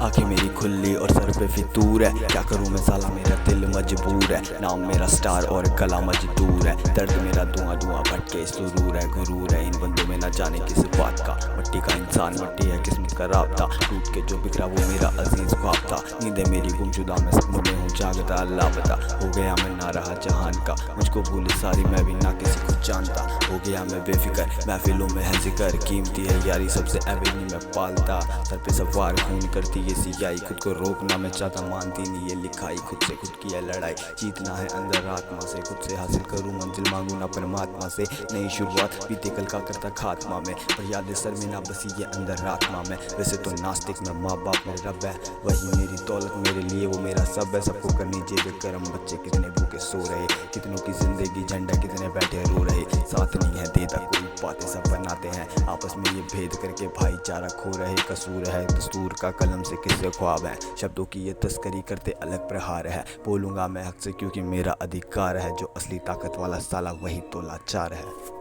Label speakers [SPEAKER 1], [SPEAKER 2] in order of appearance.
[SPEAKER 1] आंखें मेरी खुली और सर पे फितूर है, क्या करूँ मैं साला मेरा दिल मजबूर है। नाम मेरा स्टार और गला मजदूर है, दर्द मेरा धुआं धुआं भटके सुरूर है। गुरूर है इन बंदों में ना जाने किस बात का, मट्टी का इंसान मट्टी है किस्मत का राबता। टूट के जो बिखरा वो मेरा अजीज ख्वाब था, नींदें मेरी गुमशुदा मैं सपनों में हूँ जागता। लापता हो गया मैं ना रहा जहान का, मुझको भूल सारी मैं भी ना किसी को जानता। हो गया मैं बेफिक्र महफिलों में है जिक्र, कीमती है यारी सबसे एवेनी मैं पालता। सर पे सवार खून करती ये सियाई, खुद को रोकना मैं चाहता मानती नहीं ये लिखाई। खुद से खुद की है लड़ाई, जीतना है अंदर आत्मा से, खुद से हासिल करूँ मंजिल मांगू ना परमात्मा से। नई शुरुआत बीते कल का करता खात्मा में, पर यादें सर में ना बसी ये अंदर आत्मा में। वैसे तो नास्तिक में माँ बाप मेरे रब है, वही मेरी दौलत मेरे लिए वो मेरा सब है। सबको करनी चाहिए करम, बच्चे कितने भूखे सो रहे, कितनों की जिंदगी झंडा कितने बैठे रो रहे। साथ नहीं है देता कोई, बातें सब बनाते हैं आपस में ये भेद करके भाईचारा खो रहे। कसूर है दस्तूर का कलम से किससे ख्वाब है, शब्दों की ये तस्करी करते अलग प्रहार है। बोलूंगा मैं हक से क्योंकि मेरा अधिकार है, जो असली ताकत वाला साला वही तो लाचार है।